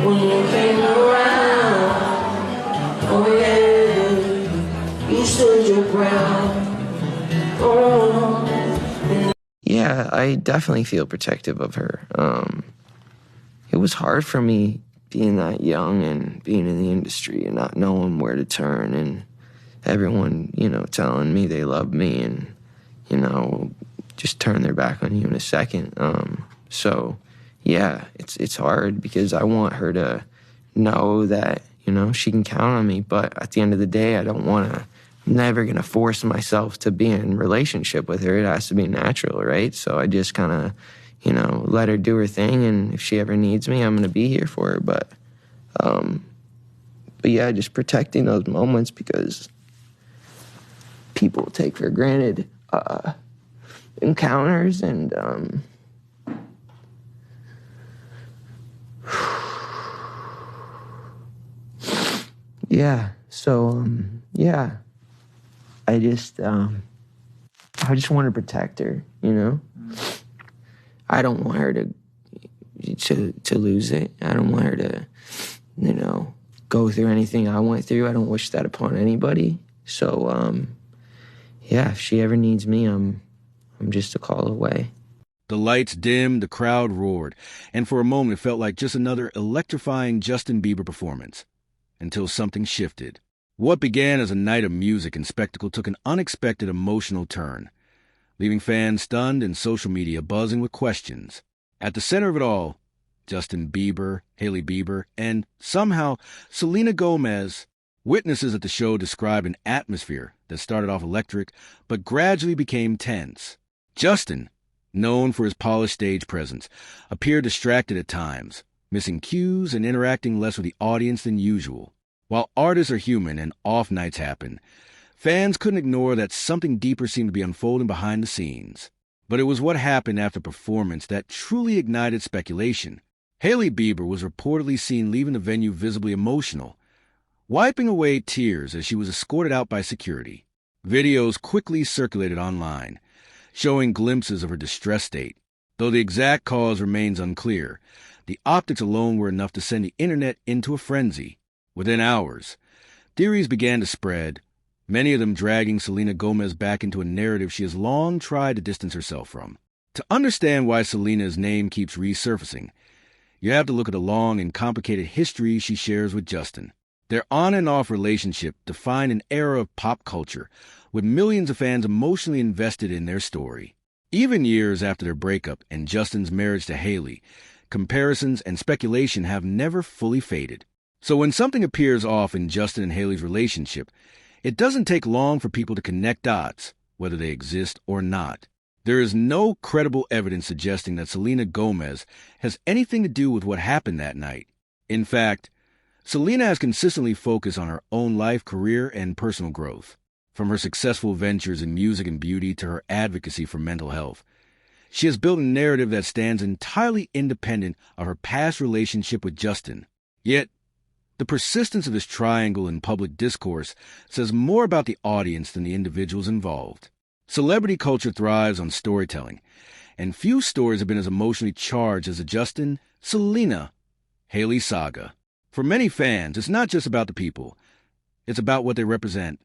when you came around. Oh yeah, you stood your ground. Yeah, I definitely feel protective of her. It was hard for me being that young and being in the industry and not knowing where to turn, and everyone, telling me they love me and, just turn their back on you in a second. So yeah, it's hard because I want her to know that, she can count on me. But at the end of the day, I'm never going to force myself to be in a relationship with her. It has to be natural, right? So I just kind of, let her do her thing. And if she ever needs me, I'm going to be here for her. But yeah, just protecting those moments because people take for granted encounters and yeah. So yeah. I just want to protect her, I don't want her to lose it. I don't want her to, go through anything I went through. I don't wish that upon anybody. So, yeah, if she ever needs me, I'm just a call away. The lights dimmed, the crowd roared, and for a moment it felt like just another electrifying Justin Bieber performance, until something shifted. What began as a night of music and spectacle took an unexpected emotional turn, leaving fans stunned and social media buzzing with questions. At the center of it all, Justin Bieber, Hailey Bieber, and, somehow, Selena Gomez. Witnesses at the show described an atmosphere that started off electric but gradually became tense. Justin, known for his polished stage presence, appeared distracted at times, missing cues and interacting less with the audience than usual. While artists are human and off nights happen, fans couldn't ignore that something deeper seemed to be unfolding behind the scenes. But it was what happened after performance that truly ignited speculation. Hailey Bieber was reportedly seen leaving the venue visibly emotional, wiping away tears as she was escorted out by security. Videos quickly circulated online, showing glimpses of her distressed state. Though the exact cause remains unclear, the optics alone were enough to send the internet into a frenzy. Within hours, theories began to spread, many of them dragging Selena Gomez back into a narrative she has long tried to distance herself from. To understand why Selena's name keeps resurfacing, you have to look at the long and complicated history she shares with Justin. Their on and off relationship defined an era of pop culture, with millions of fans emotionally invested in their story. Even years after their breakup and Justin's marriage to Hailey, comparisons and speculation have never fully faded. So when something appears off in Justin and Hailey's relationship, it doesn't take long for people to connect dots, whether they exist or not. There is no credible evidence suggesting that Selena Gomez has anything to do with what happened that night. In fact, Selena has consistently focused on her own life, career, and personal growth. From her successful ventures in music and beauty to her advocacy for mental health, she has built a narrative that stands entirely independent of her past relationship with Justin. Yet, the persistence of this triangle in public discourse says more about the audience than the individuals involved. Celebrity culture thrives on storytelling, and few stories have been as emotionally charged as the Justin, Selena, Hailey saga. For many fans, it's not just about the people. It's about what they represent.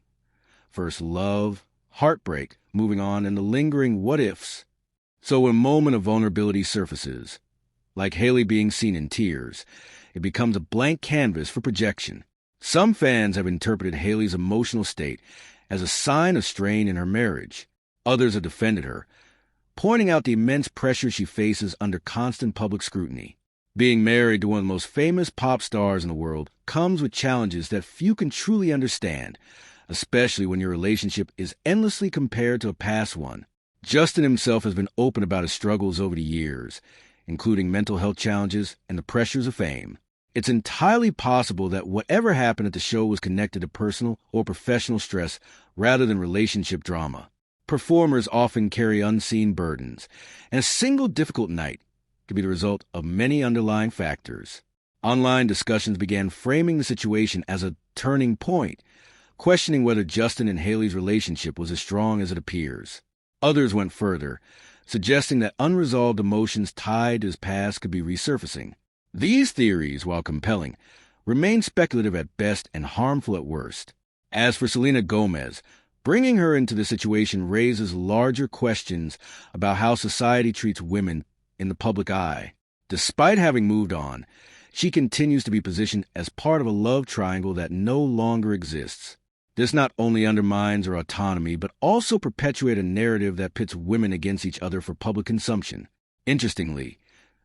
First love, heartbreak, moving on, and the lingering what-ifs. So when a moment of vulnerability surfaces, like Hailey being seen in tears, it becomes a blank canvas for projection. Some fans have interpreted Hailey's emotional state as a sign of strain in her marriage. Others have defended her, pointing out the immense pressure she faces under constant public scrutiny. Being married to one of the most famous pop stars in the world comes with challenges that few can truly understand, especially when your relationship is endlessly compared to a past one. Justin himself has been open about his struggles over the years, including mental health challenges and the pressures of fame. It's entirely possible that whatever happened at the show was connected to personal or professional stress rather than relationship drama. Performers often carry unseen burdens, and a single difficult night could be the result of many underlying factors. Online discussions began framing the situation as a turning point, questioning whether Justin and Hailey's relationship was as strong as it appears. Others went further, suggesting that unresolved emotions tied to his past could be resurfacing. These theories, while compelling, remain speculative at best and harmful at worst. As for Selena Gomez, bringing her into the situation raises larger questions about how society treats women in the public eye. Despite having moved on, she continues to be positioned as part of a love triangle that no longer exists. This not only undermines her autonomy, but also perpetuates a narrative that pits women against each other for public consumption. Interestingly,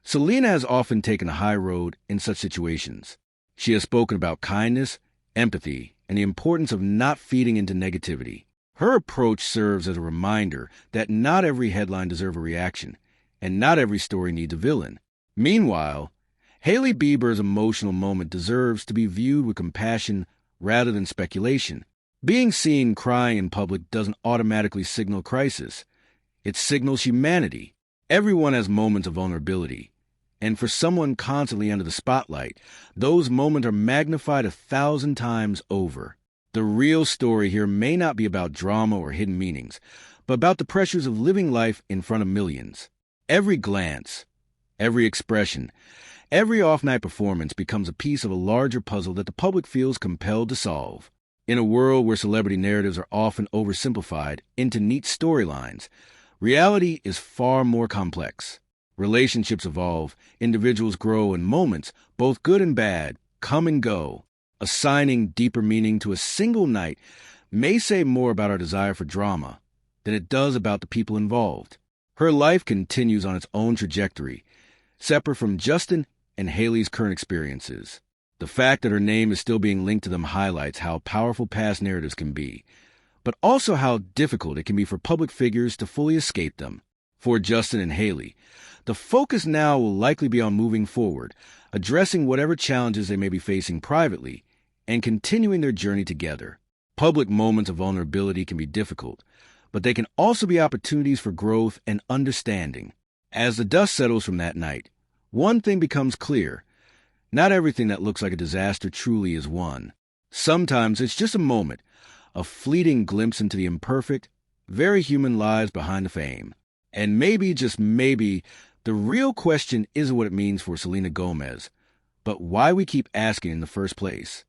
Selena has often taken a high road in such situations. She has spoken about kindness, empathy, and the importance of not feeding into negativity. Her approach serves as a reminder that not every headline deserves a reaction, and not every story needs a villain. Meanwhile, Hailey Bieber's emotional moment deserves to be viewed with compassion rather than speculation. Being seen crying in public doesn't automatically signal crisis. It signals humanity. Everyone has moments of vulnerability. And for someone constantly under the spotlight, those moments are magnified 1,000 times over. The real story here may not be about drama or hidden meanings, but about the pressures of living life in front of millions. Every glance, every expression, every off-night performance becomes a piece of a larger puzzle that the public feels compelled to solve. In a world where celebrity narratives are often oversimplified into neat storylines, reality is far more complex. Relationships evolve, individuals grow, and moments, both good and bad, come and go. Assigning deeper meaning to a single night may say more about our desire for drama than it does about the people involved. Her life continues on its own trajectory, separate from Justin and Hailey's current experiences. The fact that her name is still being linked to them highlights how powerful past narratives can be, but also how difficult it can be for public figures to fully escape them. For Justin and Hailey, the focus now will likely be on moving forward, addressing whatever challenges they may be facing privately, and continuing their journey together. Public moments of vulnerability can be difficult, but they can also be opportunities for growth and understanding. As the dust settles from that night, one thing becomes clear. Not everything that looks like a disaster truly is one. Sometimes it's just a moment, a fleeting glimpse into the imperfect, very human lives behind the fame. And maybe, just maybe, the real question isn't what it means for Selena Gomez, but why we keep asking in the first place.